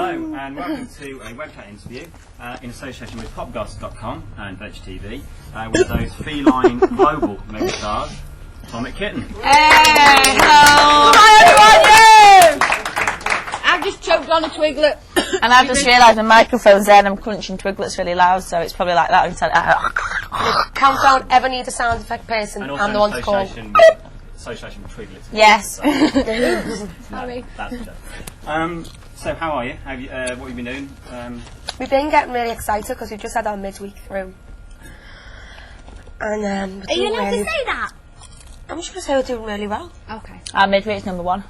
Hello and welcome to a Webcast interview in association with popgoss.com and Veg TV with those feline global megastars, Tom at Kitten. Hey, hello! Hi everyone! I've just choked on a twiglet. And I've just realised the microphone's there and I'm crunching twiglets really loud, so it's probably like that inside. Countdown ever need a sound effect person, And also I'm the one to call. Association with Twiglets. Yes. Sorry. That's a joke. So how are you? Have you what have you been doing? We've been getting really excited because we've just had our midweek through. And Are you allowed to say that? I'm just going to say we're doing really well. Okay. Our midweek's number one.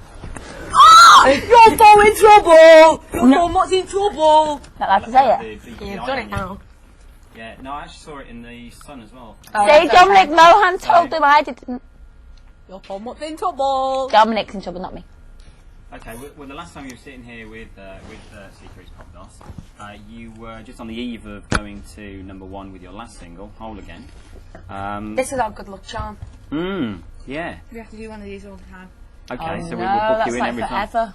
You're so in trouble! You're so much in trouble! Not allowed to say it. You've done it now. Yeah, no, I actually saw it in the Sun as well. Say Dominic Mohan told them I didn't. You're so much in trouble! Dominic's in trouble, not me. Okay, well the last time you were sitting here with Secret's Popgoss, you were just on the eve of going to number one with your last single, Whole Again. This is our good luck charm. Yeah. We have to do one of these all the time. Okay, so no, we will book that's you in like every forever. time.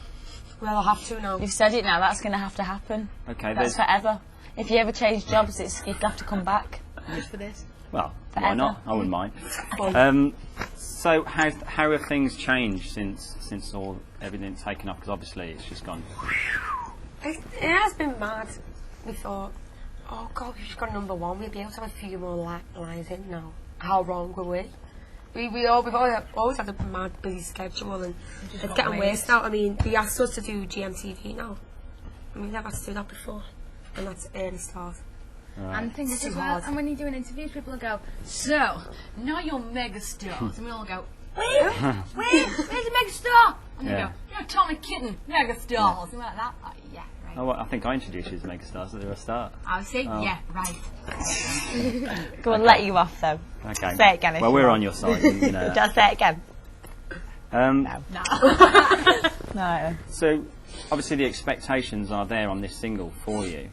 Well, I'll have to now. You've said it now, that's going to have to happen. Okay, That's forever. If you ever change jobs, you have to come back. Just for this. well, why Forever. not? I wouldn't mind. So how have things changed since everything's taken off? Because obviously it's just gone. It has been mad. We thought, oh God, we've just got number one. We'll be able to have a few more lines in now. How wrong were we? We've always had a mad busy schedule and it's getting worse now. I mean, they asked us to do GMTV now. I mean, we've never had to do that before. And that's early start. And the thing is Too as well, hard. and when you're doing interviews, people will go, so, now you're mega stars. And we all go, where's the mega star? And they Yeah. go, you're Tommy Kitten, mega stars. And we're like that, like, yeah, right. Oh, well, I think I introduced you as megastars at the start. I would say, Oh. yeah, right. Go on, let you off though. Okay. Say it again. Well, we're on your side. You know. Just say it again. No. No. So, obviously, the expectations are there on this single for you.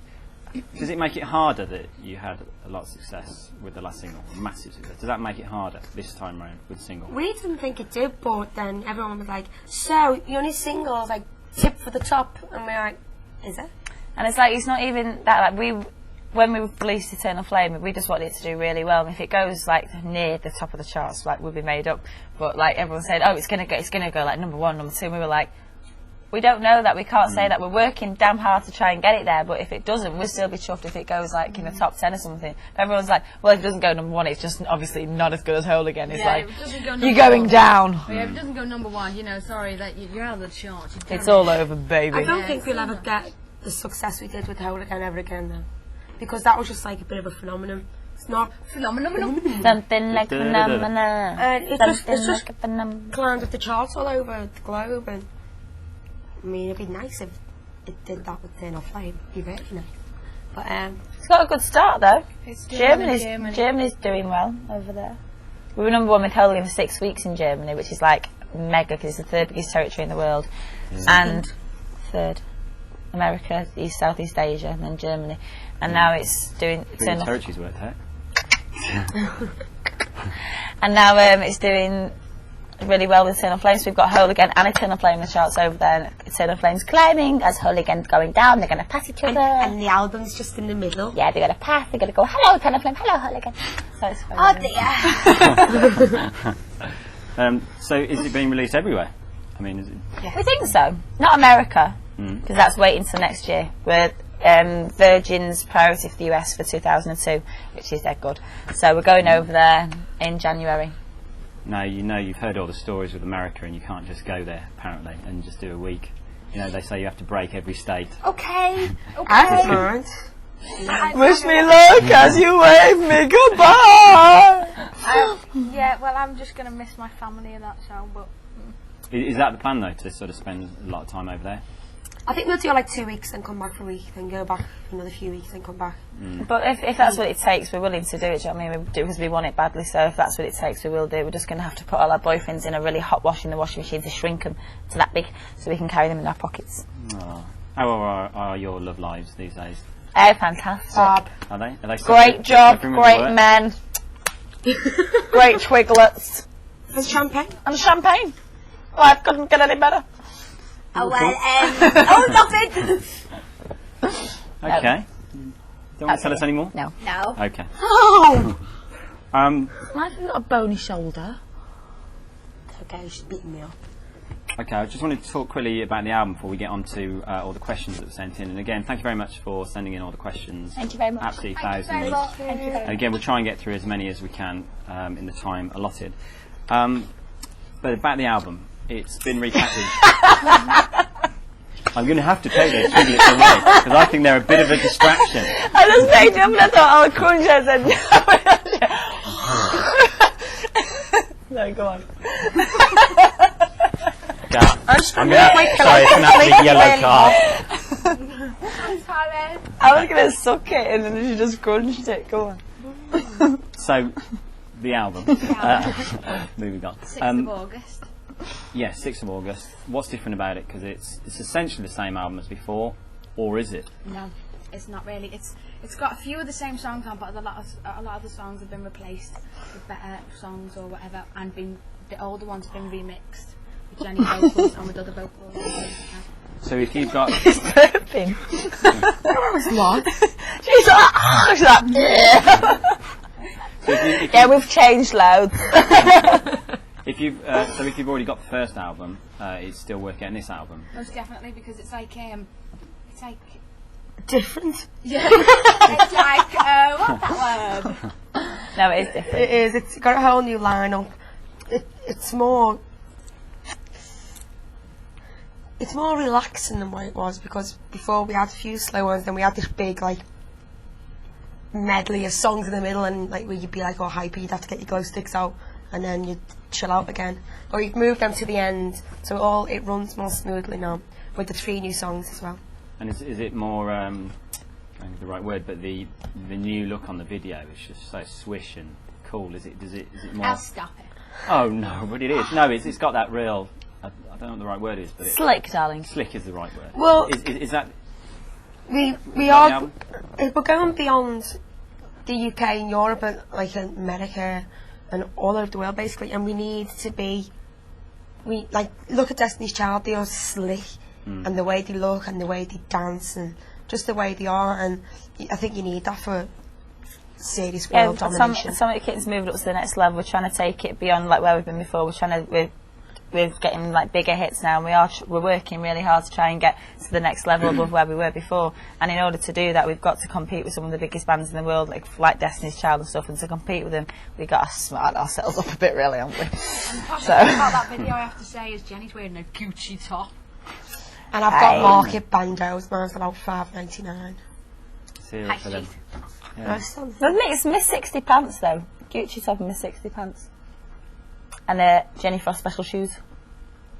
Does it make it harder that you had a lot of success with the last single, massive success? Does that make it harder this time round with single? We didn't think it did, but then everyone was like, so, you only single, like, tip for the top. And we're like, is it? And it's like, it's not even that, like, when we released Eternal Flame, we just wanted it to do really well. And if it goes, like, near the top of the charts, like, we'll be made up. But, like, everyone said, oh, it's gonna go, like, number one, number two. And we were like, we don't know that, we can't say that. We're working damn hard to try and get it there, but if it doesn't, we'll still be chuffed if it goes, like, in the top 10 or something. Everyone's like, well, if it doesn't go number one, it's just obviously not as good as Whole Again. It's like, if it doesn't go number you're going one. down. Yeah, if it doesn't go number one, you know, sorry, that you're out of the charts. It's all over, baby. I don't think we'll ever get the success we did with Whole Again ever again, though. Because that was just, like, a bit of a phenomenon. It's not phenomenal. Something like phenomena. And it's just like a phenomenon. climbed up the charts all over the globe, and I mean, it'd be nice if it did that with Eternal Flame. It'd be really nice. But It's got a good start though. It's Germany's doing well over there. We were number one with Whole Again for 6 weeks in Germany, which is like mega because it's the third biggest territory in the world, and third America, Southeast Asia, and then Germany, and now it's doing. The territories worked out. And now it's doing really well with Eternal Flames. We've got Whole Again and Eternal Flame in the charts over there, and Eternal Flames climbing as Whole Again's going down. They're going to pass each other. and the album's just in the middle. Yeah, they're going to pass. They're going to go, hello Eternal Flame, hello Whole Again. So it's fun. Oh dear. So is it being released everywhere? I mean, is it? We think so. Not America, because that's waiting till next year. We're Virgin's priority for the US for 2002, which is dead good. So we're going over there in January. No, you know, you've heard all the stories with America, and you can't just go there apparently and just do a week. You know, they say you have to break every state. Okay. Okay. Wish me luck as you wave me goodbye. Yeah, well, I'm just going to miss my family and that, so, but... Is that the plan though, to sort of spend a lot of time over there? I think we'll do like 2 weeks, then come back for a week, then go back for another few weeks, then come back. But if that's what it takes, we're willing to do it. Do you know what I mean? We do because we want it badly. So if that's what it takes, we will do. We're just going to have to put all our boyfriends in a really hot wash in the washing machine to shrink them to that big, so we can carry them in our pockets. Oh. How are your love lives these days? Oh, fantastic! Are they? Great job, suffering with great work? men, great twiglets, And champagne. and champagne. Life couldn't get any better. Oh, well, oh, nothing! Okay. Don't want to tell us any more? No. No. Okay. Oh! Why have you got a bony shoulder? Okay, she's beating me up. Okay, I just wanted to talk quickly about the album before we get on to all the questions that were sent in. And again, thank you very much for sending in all the questions. Thank you very much. Absolutely Thank you very thousands. much. Thank you very And again, we'll try and get through as many as we can in the time allotted. But about the album, it's been repackaged. I'm going to have to take those triplets away because I think they're a bit of a distraction. I just picked up and I thought, oh, crunch. I said, no. No, go on. I'm going to sorry, it's an absolute yellow card. I'm sorry. I was going to suck it and then she just crunched it. Go on. So, the album. Moving on. 6th of August. Yeah, 6th of August. What's different about it? Because it's essentially the same album as before, or is it? No, it's not really. It's got a few of the same songs on, but a lot of the songs have been replaced with better songs or whatever, and the older ones have been remixed with Jenny vocals and with other vocals. So if you've got... Burping. What? She's like, yeah. So if Yeah, we've changed loads. if you've already got the first album, it's still worth getting this album. Most definitely, because it's like Different? yeah, it's like what's that word? No, it is different. It is. It's got a whole new lineup. It's more relaxing than what it was, because before we had a few slow ones, then we had this big like medley of songs in the middle, and like where you'd be like all hyper, you'd have to get your glow sticks out and then you'd chill out again. Or you've moved them to the end, so it runs more smoothly now with the 3 new songs as well. And is it more, I don't know the right word, but the new look on the video is just so swish and cool. Is it more... I'll stop it. Oh no, but it is. No, it's got that real, I don't know what the right word is, but it's... Slick, darling. Slick is the right word. Well, is that... we the are album? we're going beyond the UK and Europe and like America and all over the world basically, and we need to be, we like, look at Destiny's Child, they are slick, and the way they look and the way they dance and just the way they are, and I think you need that for serious world domination. Some of the Kitten's moved up to the next level. We're trying to take it beyond like where we've been before. We're getting like bigger hits now, and we're working really hard to try and get to the next level above where we were before. And in order to do that, we've got to compete with some of the biggest bands in the world, like Destiny's Child and stuff. And to compete with them, we've got to smart ourselves up a bit, really, haven't we? And so about that video, I have to say, is Jenny's wearing a Gucci top. And I've got market bandos, mine's about $5.99. Serious for them. Yeah. Nice one. It's Miss 60 pants though. Gucci top and Miss 60 pants. And Jenny Frost special shoes.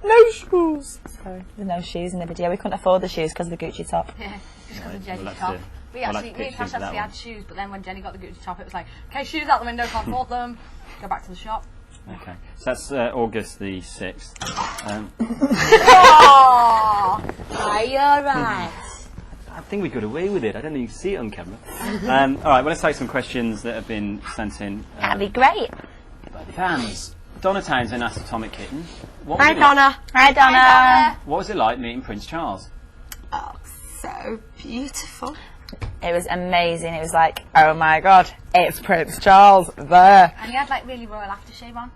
No shoes. Sorry, there's no shoes in the video. We couldn't afford the shoes because of the Gucci top. Yeah, just because of We'll Jenny's have top. to- We we'll have actually, to me and pitch Tash into that actually one. had shoes, but then when Jenny got the Gucci top, it was like, okay, shoes out the window, can't afford them. Go back to the shop. Okay, so that's August the 6th. Oh, are you alright? I think we got away with it. I don't know if you can see it on camera. All right, well, let's take some questions that have been sent in That'd be great. by the fans. Donna Townsend asked Atomic Kitten, what Hi was, it like, Donna. Hi, Donna. what was it like meeting Prince Charles? Oh, so beautiful. It was amazing. It was like, oh my God, it's Prince Charles there. And he had like really royal aftershave on.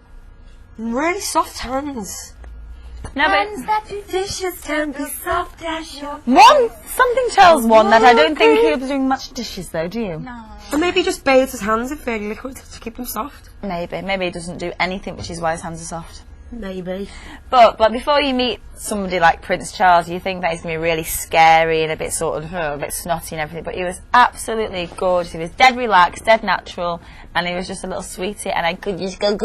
Really soft hands. No, but that do Dishes can be soft as your... something tells one that I don't think he'll be doing much dishes though, do you? No. Or maybe he just bathes his hands in very liquid to keep them soft. Maybe he doesn't do anything, which is why his hands are soft. Maybe. But before you meet somebody like Prince Charles, you think that he's going to be really scary and a bit sort of a bit snotty and everything. But he was absolutely gorgeous. He was dead relaxed, dead natural, and he was just a little sweetie. And I could just go like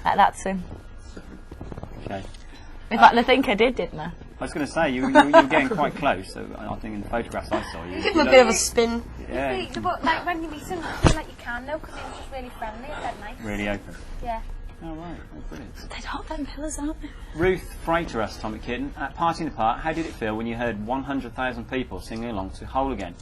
that to him. Okay. In fact, I think I did, didn't I? I was going to say, you were getting quite close, so I think in the photographs I saw you. Give him a bit of a spin. Yeah, But like when you meet him, I feel like you can though, because he was just really friendly and dead nice. really open. Yeah. Oh, right. Oh, brilliant. They'd hot them pillars, aren't they? Ruth Freighter asked Atomic Kitten, at Party in the Park, how did it feel when you heard 100,000 people singing along to Whole Again?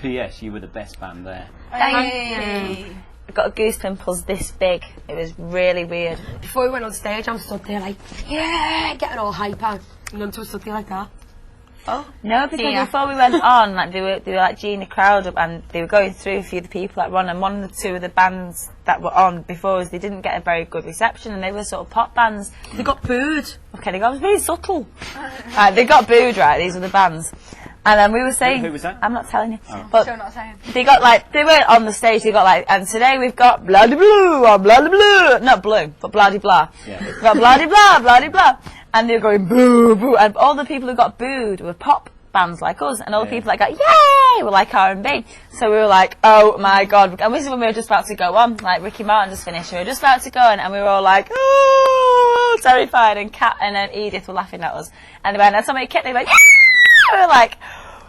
P.S. You were the best band there. Hey. I got goose pimples this big. It was really weird. Before we went on stage, I'm stood there like, yeah, getting all hyper. And then I stood there like that. Oh. No, because Yeah. before we went on, like they were like geeing the crowd up, and they were going through a few of the people that were on, and one of the two of the bands that were on before us, they didn't get a very good reception, and they were sort of pop bands. They got booed. Okay, they got, it was really subtle. They got booed, right? These were the bands, and then we were saying, Who was that? I'm not telling you, Oh. but Sure not saying. they got like, they weren't on the stage. They got like, and today we've got blah de blue or blah de blue, not blue, but blah de blah. Yeah. We've got blah de blah, and they were going boo boo, and all the people who got booed were pop bands like us, and all the Yeah. people that got yay were like R&B. So we were like, oh my god, and this is when we were just about to go on, like Ricky Martin just finished, we were just about to go on, and we were all like, oh, terrified, and Kat and Edith were laughing at us, and they went, and somebody kept, they went, yeah! We were like,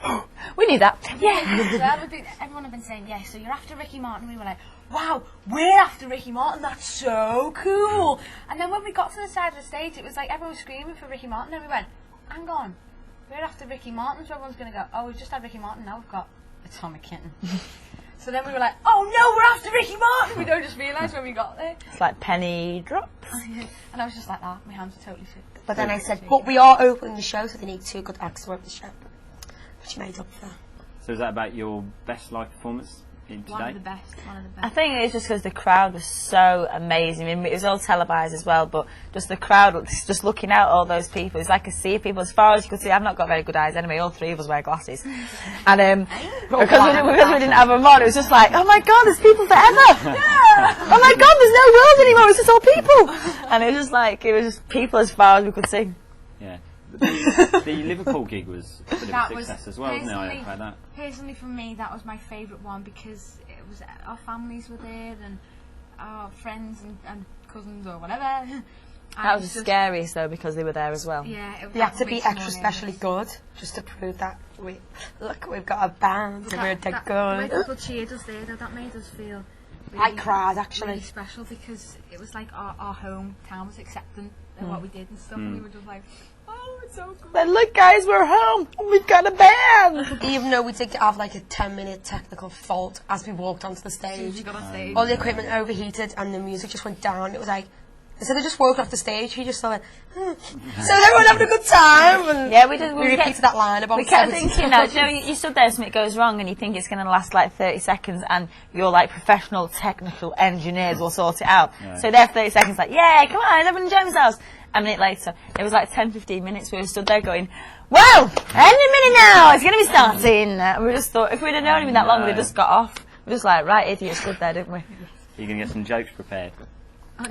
oh, we need that, yeah. So everyone had been saying, yes, so you're after Ricky Martin. We were like, wow, we're after Ricky Martin, that's so cool. And then when we got to the side of the stage, it was like everyone was screaming for Ricky Martin, and we went, hang on, we're after Ricky Martin, so everyone's going to go, oh, we've just had Ricky Martin, now we've got Atomic Kitten. So then we were like, oh no, we're after Ricky Martin. We don't just realise when we got there. It's like penny drops. And I was just like that, my hands were totally sick. But then I said, but we are opening the show, so they need 2 good acts to open the show. Which made up for. So is that about your best live performance in One of today? the best, one of the I best. think it's just because the crowd was so amazing. I mean, it was all televised as well, but just the crowd, just looking out all those people, it's like a sea of people. As far as you could see, I've not got very good eyes anyway. All 3 of us wear glasses, and because we didn't have them on, it was just like, oh my god, there's people forever. Oh my god, there's no world anymore. It's just all people, and it was just like it was just people as far as we could see. Yeah. The Liverpool gig was a bit of That a was success as well, wasn't it? I personally- heard that. Personally, for me, that was my favourite one because it was our families were there and our friends and cousins or whatever. And That it was the just- scariest though because they were there as well. Yeah, it was They have to be makes me extra more specially nervous. good, just to prove that we've got a band and we're dead The way good. people cheered us there, though, that made us feel I cried really actually. special because it was like our hometown was accepting of what we did and stuff, and we were just like, oh, it's so cool. But look, guys, we're home. We've got a band. Even though we did have like a 10-minute technical fault as we walked onto the As soon as stage, you got on stage. all the equipment overheated and the music just went down. It was like, instead of just walking off the stage, he just went, so everyone having a good time. And Yeah, we did. we repeated that line about We kept 70 thinking that, you know, you stood there, something goes wrong, and you think it's going to last like 30 seconds, and your like professional technical engineers will sort it out. Yeah. So there for 30 seconds, like, yeah, come on, everyone enjoy themselves. A minute later, it was like 10-15 minutes. We were stood there going, well, any minute now, it's going to be starting. And we just thought, if we'd have known him that long, we'd have just got off. We're just like, right, idiot, stood there, didn't we? You're going to get some jokes prepared.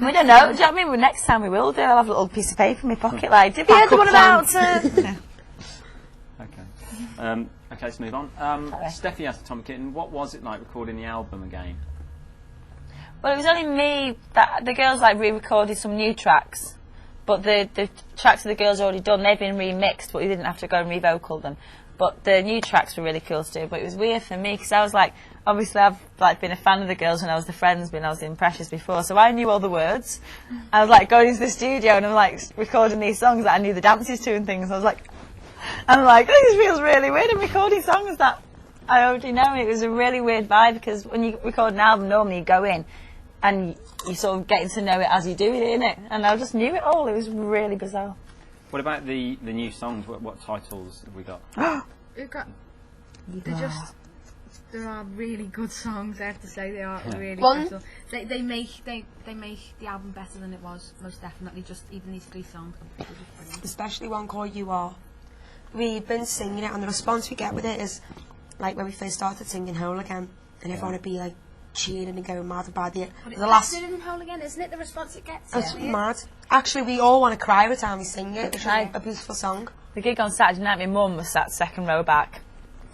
We don't know. Do you know what I mean? Next time we will do. I'll have a little piece of paper in my pocket, like, have you heard the one about? Okay. Okay, let's move on. Steffi asked Atomic Kitten, what was it like recording the album again? Well, it was only me that the girls like re-recorded some new tracks, but the tracks that the girls already done, they've been remixed, but we didn't have to go and re-vocal them. But the new tracks were really cool to do. But it was weird for me because I was like, obviously I've like been a fan of the girls when I was the Friends, when I was in Precious before, so I knew all the words. I was like going into the studio and I'm like recording these songs that I knew the dances to and things. I was like, this feels really weird. I'm recording songs that I already know. It was a really weird vibe because when you record an album, normally you go in and you sort of getting to know it as you do it, innit? And I just knew it all. It was really bizarre. What about the new songs? What titles have we got? We've got. There are really good songs. I have to say they are really One- special. They make the album better than it was, most definitely. Just even these 3 songs. They're just brilliant. especially one called You Are. We've been singing it, and the response we get with it is like when we first started singing Whole Again, and everyone would be like cheering and going mad about it. But it's The last, better than Whole Again, isn't it? The response it gets. it's Yeah. mad. Actually, we all want to cry every time we sing it. It's Right. a beautiful song. The gig on Saturday night, my mum was sat second row back,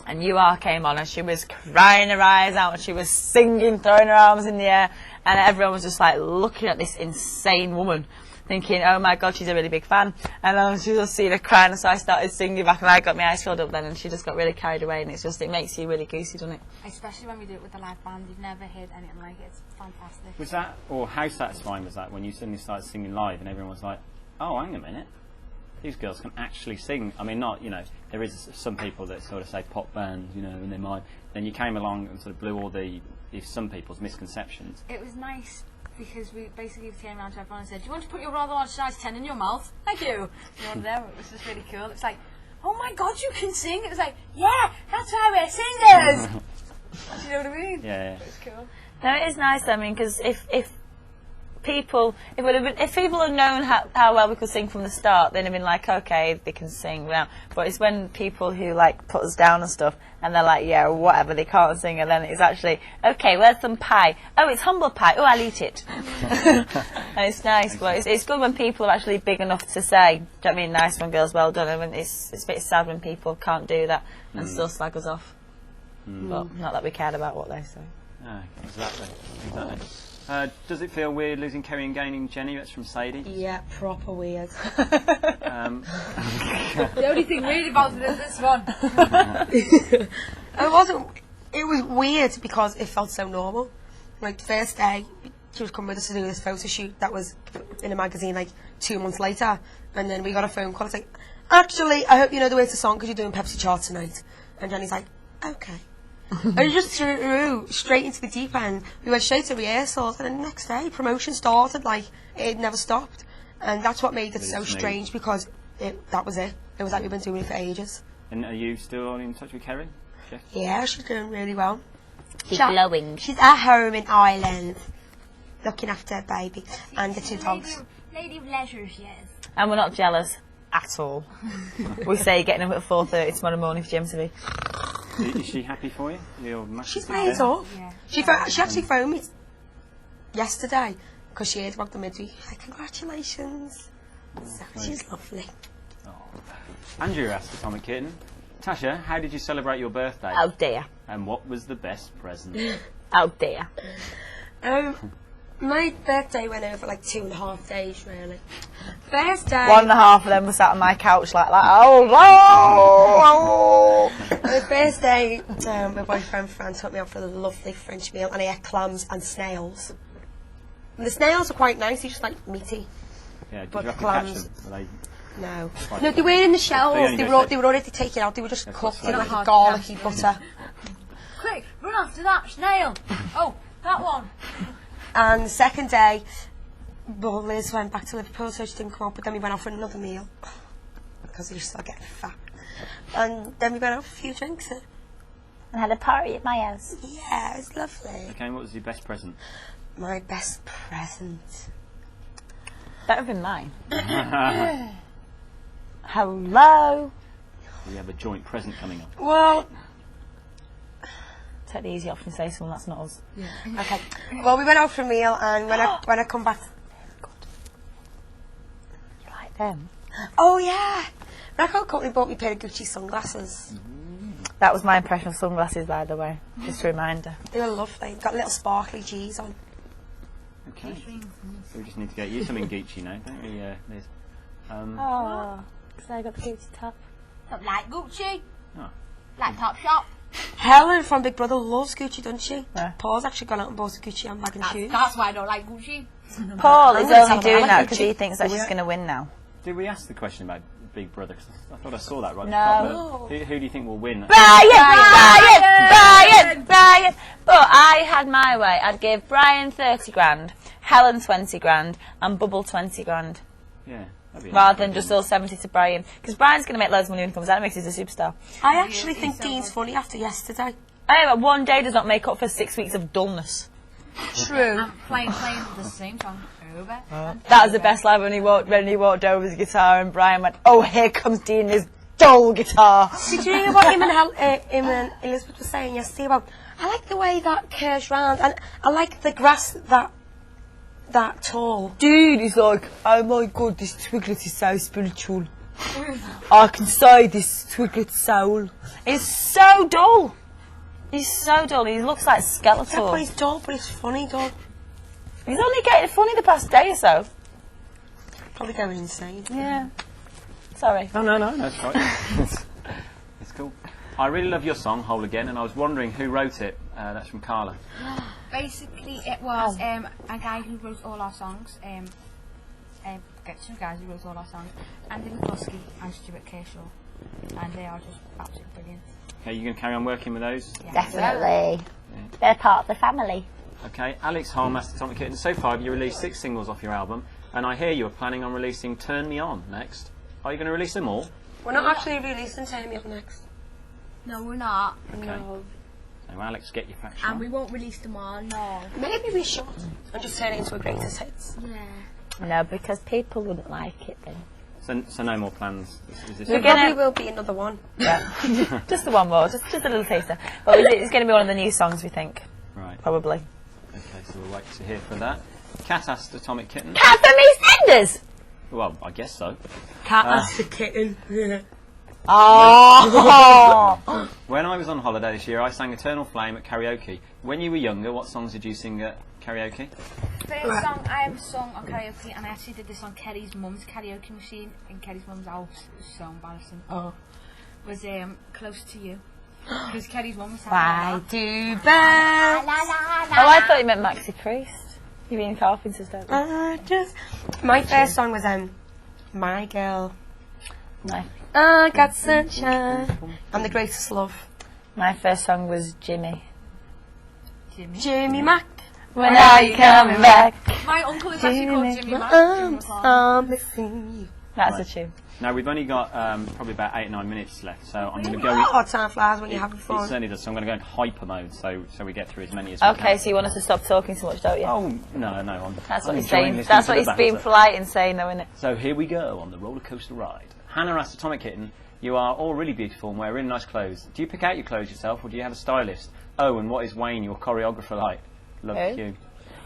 and You Are came on, and she was crying her eyes out, and she was singing, throwing her arms in the air, and everyone was just like looking at this insane woman, thinking, oh my god, she's a really big fan. And then she just seen her crying, and so I started singing back, and I got my eyes filled up then, and she just got really carried away, and it makes you really goosey, doesn't it? Especially when we do it with the live band. You've never heard anything like it. It's fantastic. Was that, or how satisfying was that when you suddenly started singing live and everyone was like, oh, hang a minute, these girls can actually sing. I mean, not, you know, there is some people that sort of say pop bands, you know, in their mind. Then you came along and sort of blew all some people's misconceptions. It was nice because we basically turned around to everyone and said, do you want to put your rather large size 10 in your mouth? Thank you. You know, there, it was just really cool. It's like, oh my God, you can sing. It was like, yeah, that's why we're singers. Do you know what I mean? Yeah. It's cool. No, it is nice. I mean, because if people had known how well we could sing from the start, then it'd been like, okay, they can sing now. But it's when people who like put us down and stuff, and they're like, yeah, whatever, they can't sing, and then it's actually, okay, where's some pie? Oh, it's humble pie. Oh, I'll eat it. And it's nice, but it's good when people are actually big enough to say, do you know what I mean? Nice one, girls, well done. And when it's a bit sad when people can't do that and still slag us off. But not that we cared about what they say. Exactly. Does it feel weird losing Kerry and gaining Jenny? That's from Sadie. Yeah, proper weird. The only thing weird about it is this one. It was weird because it felt so normal. Like, the first day, she was coming with us to do this photo shoot that was in a magazine, like, 2 months later. And then we got a phone call. It's like, actually, I hope you know the words to the song because you're doing Pepsi Chart tonight. And Jenny's like, okay. And we just threw straight into the deep end. We went straight to rehearsals, and then the next day, promotion started, like, it never stopped. And that's what made it so strange, because that was it. It was like we've been doing it for ages. And are you still in touch with Kerry? Yeah, she's doing really well. She's glowing. She's at home in Ireland, looking after her baby and the 2 dogs. Lady of leisure, she is. And we're not jealous at all. We say getting up at 4:30 tomorrow morning for Jim to be. Is she happy for you? She's made up. Yeah. She actually phoned me yesterday because she heard about the midweek. Like, congratulations. So she's lovely. Andrew asked for Tom and Kitten. Tasha, how did you celebrate your birthday? Oh dear. And what was the best present? Oh dear. My birthday went over like 2.5 days, really. First day. 1.5 of them were sat on my couch like that. Oh no! The first day, my boyfriend Fran took me out for a lovely French meal, and I ate clams and snails. And the snails were quite nice, they're just like meaty. Yeah, did But you have to clams- catch them? Were they No. Right. No, they weren't in the shells. only They go were, they were already taken out. They were just cooked in like hard garlicky butter. Quick, run after that snail. Oh, that one. And the second day, well, Liz went back to Liverpool, so she didn't come up. But then we went out for another meal because we just started getting fat. And then we went out for a few drinks. And had a party at my house. Yeah, it was lovely. Okay, what was your best present? My best present. That would have been mine. Hello. We have a joint present coming up. Well, Take the easy option and say someone that's not us. okay. Well, we went out for a meal, and when I come back, You like them? oh yeah, Record Company bought me a pair of Gucci sunglasses. That was my impression of sunglasses, by the way. Just a reminder. They were lovely. Got little sparkly G's on. Okay. So we just need to get you something Gucci now, don't we, Liz? Oh, because I got the Gucci top. Don't like Gucci. Oh. Like Topshop. Helen from Big Brother loves Gucci, doesn't she? Yeah. Paul's actually gone out and bought a Gucci handbag and shoes. That's why I don't like Gucci. Paul is I'm gonna only tell doing them I that like because Gucci. he thinks that she's going to win now. Did we ask the question about Big Brother? 'Cause I thought I saw that right No. at the top. Who do you think will win? Brian! But I had my way. I'd give Brian 30 grand, Helen 20 grand, and Bubble 20 grand. Yeah. that'd be Rather than nice. just all 70 to Brian. Because Brian's going to make loads of money when he comes out and makes he's a superstar. I actually think Dean's funny after yesterday. Anyway, one day does not make up for 6 weeks of dullness. True. I'm playing the same song over. That was the best line when he walked over his guitar and Brian went, oh, here comes Dean, his dull guitar. Did you hear what him and Elizabeth were saying yesterday about, I like the way that curves round, and I like the grass that tall. Dude, he's like, oh my god, this Twiglet is so spiritual. I can say this Twiglet's soul. It's so dull. He's so dull. He looks like Yeah, Skeletor. but he's dull, but he's funny, dull. He's only getting funny the past day or so. Probably going insane. Yeah. Sorry. No, that's right. It's cool. I really love your song, Whole Again, and I was wondering who wrote it. That's from Carla. Basically, it was a guy who wrote all our songs. Get two guys who wrote all our songs, Andy McCluskey and Stuart Kershaw, and they are just absolutely brilliant. Okay, you going to carry on working with those? Definitely. They're part of the family. Okay, Alex Holm asked Atomic Kitten. So far, you released 6 singles off your album, and I hear you are planning on releasing Turn Me On next. Are you going to release them all? We're not actually releasing Turn Me Up next. No, we're not. Okay. No. So Alex, get your facts And on. we won't release them all, no. Maybe we should. And just turn it into a greatest hits. Yeah. No, because people wouldn't like it then. So no more plans. Is this We're There gonna- probably will be another one. Yeah. Just the one more, just a little taster. But it's going to be one of the new songs, we think, right? probably. Okay, so we'll wait to hear for that. Cat asked Atomic Kitten. Cat from EastEnders! Well, I guess so. Cat asked the kitten. Oh! When I was on holiday this year, I sang Eternal Flame at karaoke. When you were younger, what songs did you sing at karaoke? First song I ever sung on karaoke, and I actually did this on Kerry's mum's karaoke machine in Kerry's mum's house. It was so embarrassing. Oh. Was Close to You. Because Kerry's mum was Why saying do birds? Oh, I thought you meant Maxi Priest. You mean Carpenter's, don't you? My first song was My Girl. No. I got sunshine and the greatest love. My first song was Jimmy. Jimmy Mac. When are you coming back? My uncle is actually called Jimmy Mack. I'm missing you. That's a tune. Now, we've only got probably about 8 or 9 minutes left, so I'm going to go... Oh, time flies when you're having It fun. certainly does, so I'm going to go in hyper mode, so we get through as many as we can. Okay, so you want us to stop talking so much, don't you? Oh, no, I'm That's what I'm he's enjoying saying. listening That's to what the he's being banter. polite in saying, though, isn't it? So here we go on the roller coaster ride. Hannah asked Atomic Kitten, you are all really beautiful and wear really nice clothes. Do you pick out your clothes yourself or do you have a stylist? Oh, and what is Wayne, your choreographer, like? Love Who? you.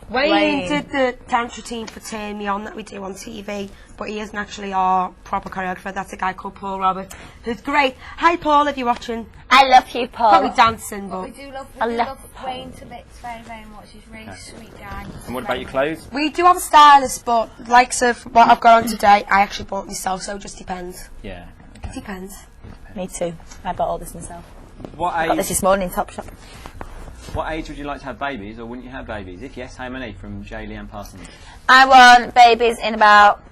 Wayne did the dance routine for Turn Me On that we do on TV, but he isn't actually our proper choreographer. That's a guy called Paul Robert, who's great. Hi Paul, if you're watching. I love you, Paul. Probably dancing, but We do love love Wayne to bits very, very much. He's a really sweet guy. And what about your clothes? we do have a stylist, but likes of what I've got on today, I actually bought myself, so it just depends. Yeah. It depends. Me too. I bought all this myself. What Got this age, this morning in Topshop. what age would you like to have babies or wouldn't you have babies? If yes, how many? From J. Leanne Parsons. I want babies in about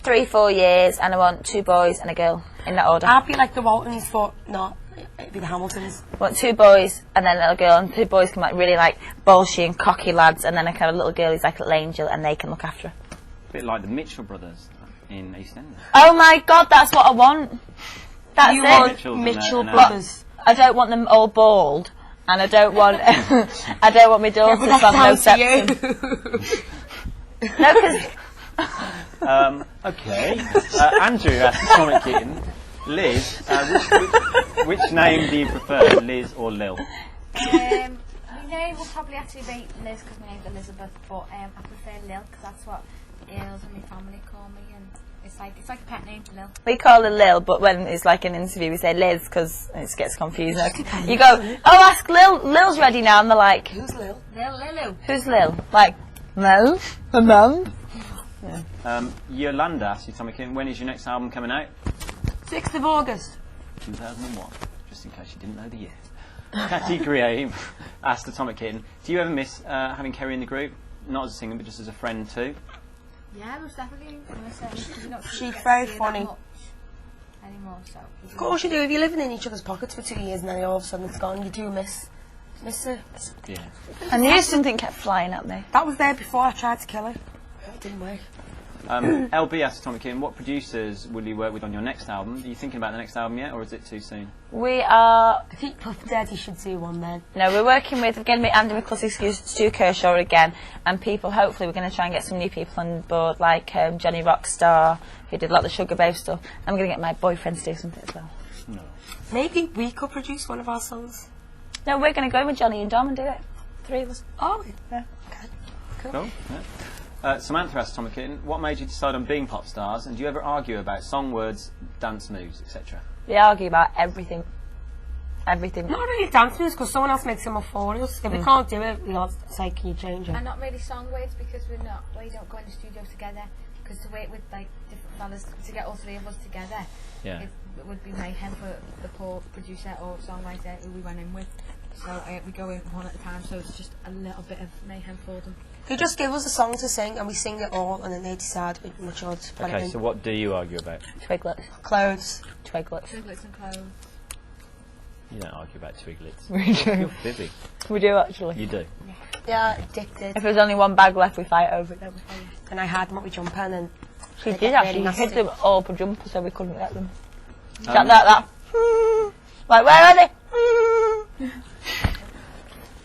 3-4 years, and I want 2 boys and a girl, in that order. I'd be like the Waltons, but not. It'd be the Hamiltons. I want 2 boys and then a little girl, and 2 boys can like really like bolshy and cocky lads, and then a kind of little girl who's like a little angel, and they can look after her. A bit like the Mitchell brothers in EastEnders. Oh my God, that's what I want. That's You it. want Mitchell's and Mitchell and brothers. I don't want them all bald, and I don't want I don't want my daughters to have no septum. No, because Okay. Andrew asked Atomic Kitten. Liz, which name do you prefer, Liz or Lil? My name will probably actually be Liz because my name's Elizabeth, but I prefer Lil because that's what the girls in my family call me, and it's like a pet name, Lil. we call her Lil, but when it's like an interview, we say Liz because it gets confusing. You go, oh, ask Lil. Lil's ready now, and they're like, Who's Lil? Lil. who's Lil? Like, Lil, her mum. Yolanda asked Atomic Kitten, when is your next album coming out? 6th of August. 2001, just in case you didn't know the year. Catty Grieve asked Atomic Kitten, do you ever miss having Kerry in the group? Not as a singer, but just as a friend too? Yeah, most definitely. She's very funny. Anymore, so. Of course you do. If you're living in each other's pockets for 2 years and then all of a sudden it's gone, you do miss it. Yeah. I knew something kept flying at me. That was there before I tried to kill her. It didn't work. LB asked Atomic Kitten, what producers will you work with on your next album? Are you thinking about the next album yet, or is it too soon? We are. I think Puff Daddy should do one then. No, we're working with, we're going to be Andy McCluskey, Stu Kershaw again, and people, hopefully we're going to try and get some new people on board, like Johnny Rockstar, who did a lot of the Sugar Babe stuff. I'm going to get my boyfriend to do something as well. No. Maybe we could produce one of our songs. No, we're going to go in with Johnny and Dom and do it. 3 of us. Oh, Yeah. Cool. Yeah. Samantha asked Atomic Kitten, what made you decide on being pop stars, and do you ever argue about song words, dance moves, etc.? We argue about everything. Everything. not really dance moves because someone else makes them up for us. If we can't do it, we'll say, can you change it? And not really song words because we don't go in the studio together. Because to wait with like different fellas to get all 3 of us together, Yeah. it would be mayhem for the poor producer or songwriter who we went in with. So we go in one at a time. So it's just a little bit of mayhem for them. They just give us a song to sing and we sing it all and then they decide which order to put it Okay, in. so what do you argue about? Twiglets. Clothes. Twiglets. Triplets and clothes. You don't argue about twiglets. We do. You're busy. We do, actually. You do. Yeah, addicted. If there's only one bag left, we fight over it, don't we? And I had them at my jumper and then She They did get actually. really She hid nasty. them all for jumpers so we couldn't get them. That. Like, where are they?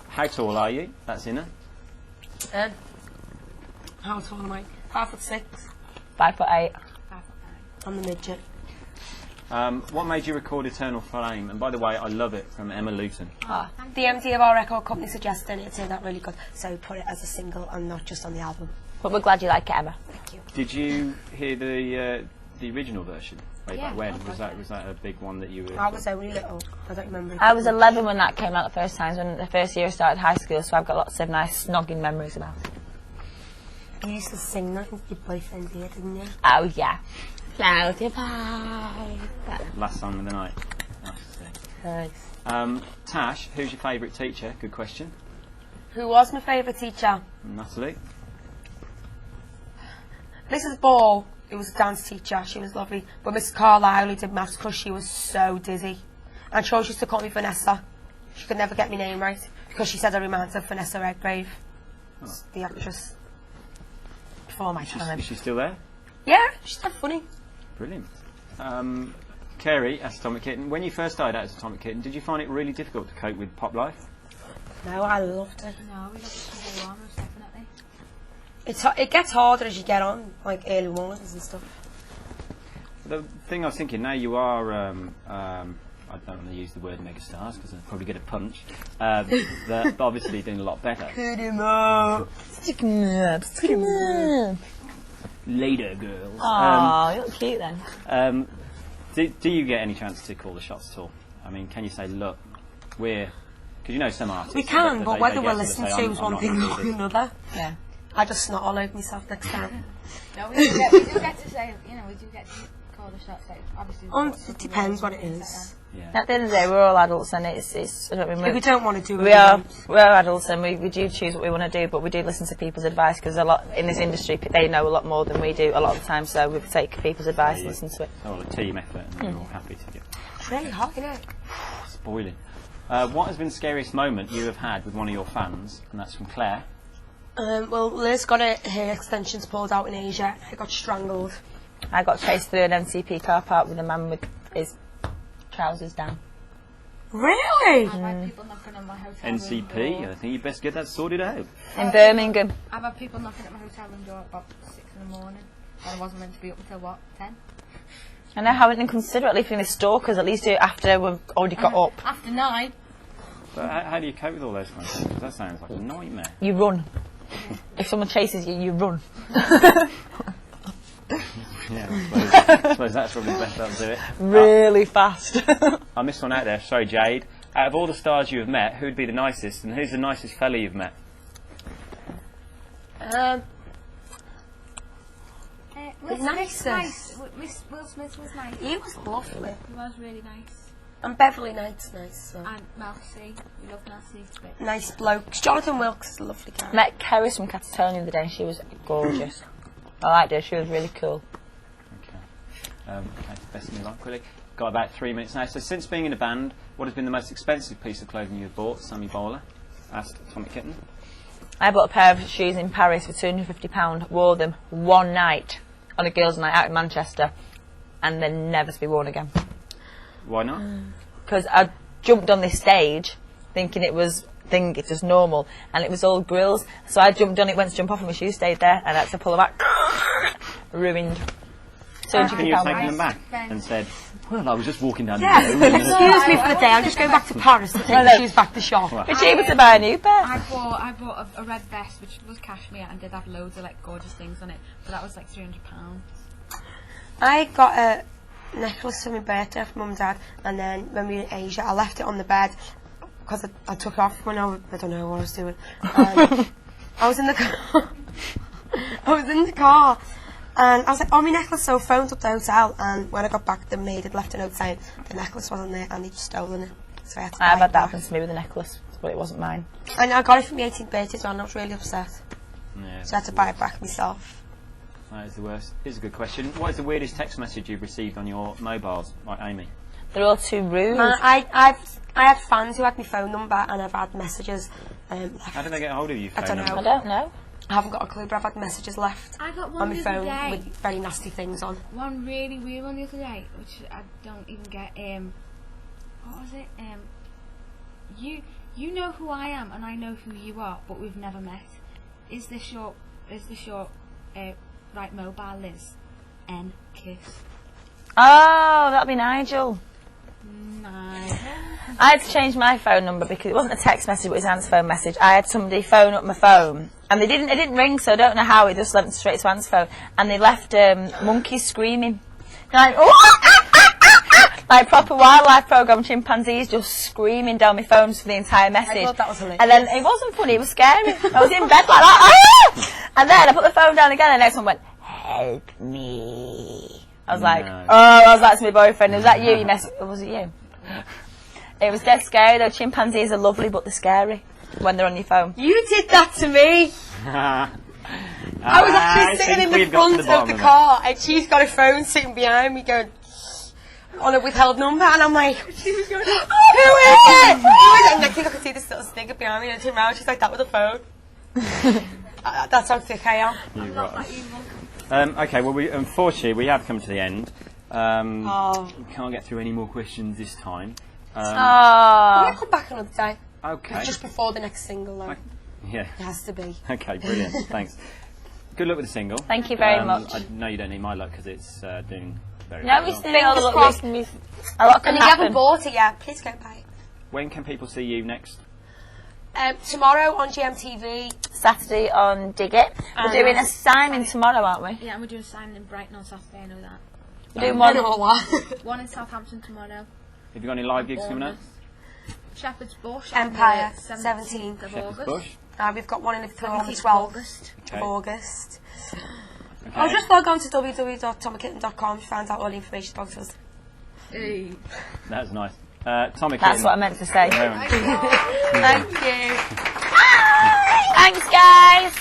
How tall are you? That's Inna. How tall am I? 5'6". 5'8". I'm the midget. What made you record Eternal Flame? And by the way, I love it, from Emma Luton. The MD of our record company suggested it turned out really good, so we put it as a single and not just on the album. But we're glad you like it, Emma. Thank you. Did you hear the original version way back when? Was that a big one that you were... I was only little. I don't remember. I was 11 when that came out the first time, when the first year I started high school, so I've got lots of nice snogging memories about it. You used to sing that with your boyfriend here, didn't you? Oh, yeah. Cloudy Pie. Last song of the night. Nice. Tash, who's your favourite teacher? Good question. Who was my favourite teacher? Natalie. Mrs. Ball, who was a dance teacher, she was lovely. But Miss Carlisle, who did maths, because she was so dizzy. And she always used to call me Vanessa. She could never get my name right, because she said I reminded her of Vanessa Redgrave, the actress. Before my time. Is she still there? Yeah, she's so funny. Brilliant. Kerry, as Atomic Kitten, when you first started out as Atomic Kitten, did you find it really difficult to cope with pop life? No, I loved it. No, we loved it all on, most definitely. It gets harder as you get on, like early mornings and stuff. The thing I was thinking, now you are, I don't want to use the word megastars because I'm probably going to punch, they're obviously doing a lot better. Put him up. Stick 'em up. Stick 'em up. Later, girls. Aw, you look cute then. Do you get any chance to call the shots at all? I mean, can you say, look, we're... Because you know some artists... We can, that but they whether get we're to listening say, to is I'm one not thing gonna or do this. another. Yeah. I just snot all over myself next time. No, we do get to say, you know, we do get to call the shots. Like, obviously, It depends what it is. Yeah. At the end of the day, we're all adults, and it's I don't mean, If we don't want to do it, we're adults, and we do choose what we want to do, but we do listen to people's advice, because a lot in this industry, they know a lot more than we do a lot of the time, so we take people's advice and listen to it. It's all a team effort, and we're all happy to get... It's really hot, isn't it? It's boiling. What has been the scariest moment you have had with one of your fans? And that's from Claire. Well, Liz got her hair extensions pulled out in Asia. I got strangled. I got chased through an NCP car park with a man with his trousers down. Really? I've had people knocking on my hotel room NCP, door. I think you best get that sorted out. In Birmingham. I've had people knocking at my hotel room door at about 6 in the morning. And I wasn't meant to be up until, what, 10? I know how inconsiderate leaving the stalkers, at least do it after we've already got up. After 9. But how do you cope with all those kinds of things? That sounds like a nightmare. You run. If someone chases you, you run. Yeah, I suppose that's probably the best way to do it. Really fast. I missed one out there. Sorry, Jade. Out of all the stars you have met, who would be the nicest, and who's the nicest fella you've met? Will nicest. Nice. Will Smith was nice. He was lovely. He was really nice. And Beverly Knight's nice. So. And Mel C. We love Mel C. Nice blokes. Jonathan Wilkes is a lovely guy. Met Kerris from Kitten the other day, and she was gorgeous. I liked her, she was really cool. Okay, best move on quickly. Got about 3 minutes now. So since being in a band, what has been the most expensive piece of clothing you've bought? Sammy Bowler asked Atomic Kitten. I bought a pair of shoes in Paris for £250, wore them one night on a girls' night out in Manchester, and they're never to be worn again. Why not? Because I jumped on this stage thinking it was just normal, and it was all grills, so I jumped on it, went to jump off, and my shoes stayed there, and I had to pull them back. Ruined. So Can you have taken them back and said, well, I was just walking down the Yeah. road. Excuse me for the day. I'm just going back to Paris to take the shoes back to shop. Right. But you able to buy a new pair? I bought a red vest, which was cashmere, and did have loads of like gorgeous things on it, but that was like £300. I got a necklace for my birthday from Mum and Dad, and then when we were in Asia, I left it on the bed because I took it off when I don't know what I was doing. I was in the car. I was in the car, and I was like, "Oh, my necklace!" So I phoned up the hotel, and when I got back, the maid had left a note saying the necklace wasn't there, and he'd stolen it. So I had to buy I've it had that back. happen to me with a necklace, but it wasn't mine. And I got it for my 18th birthday, so I was really upset. Yeah, So I had to buy it back myself. that is the worst. Here's a good question. What is the weirdest text message you've received on your mobiles, like Amy? They're all too rude. I had fans who had my phone number, and I've had messages. How did they get hold of you? I don't know. I don't know. I haven't got a clue, but I've had messages left I got one on my the other phone day. with very nasty things on. One really weird one the other day, which I don't even get. What was it? You know who I am, and I know who you are, but we've never met. Is this your right mobile, Liz? N kiss. Oh, that'll be Nigel. Nigel. I had to change my phone number because it wasn't a text message, it was an answer phone message. I had somebody phone up my phone, and it didn't ring, so I don't know how. It just went straight to answer phone, and they left monkeys screaming, like like proper wildlife program chimpanzees just screaming down my phone for the entire message. I thought that was hilarious. And then it wasn't funny; it was scary. I was in bed like that, and then I put the phone down again, and the next one went, "Help me." I was like, No. "Oh, I was like to my boyfriend, was that you? You messed? Or was it you?" It was dead scary though. Chimpanzees are lovely, but they're scary when they're on your phone. You did that to me. I was actually sitting in the front of the car, and she's got a phone sitting behind me going on a withheld number, and I'm like, she was going, who is it? Who is it? And next thing I could see this little snigger behind me, and I turned around, she's like, that was a phone. That's how thick I am. Okay, well, unfortunately, we have come to the end. We Oh. can't get through any more questions this time. I'm Oh, going to come back another day. Okay. Just before the next single, though. Yeah. It has to be. Okay, brilliant. Thanks. Good luck with the single. thank you very much. I know you don't need my luck because it's doing very No, well. we still all the luck. crossed. A lot can And if you haven't happen. bought it yet, please go buy it. When can people see you next? Tomorrow on GMTV. Saturday on Dig It. We're doing a signing tomorrow, aren't we? Yeah, and we're doing a signing in Brighton on Saturday. I know that. We're doing I one. don't know what. One in Southampton tomorrow. Have you got any live gigs coming up? Shepherd's Bush. Empire, on the 17th of Shepherd's August. Bush. We've got one in Liverpool on the 17th of 12th August. Okay. of August. Okay. I'll just log on to www.tommykitten.com to find out all the information about us. Hey. That's nice. Tommy That's Kitten. what I meant to say. Very much. Thank you. Thanks, guys.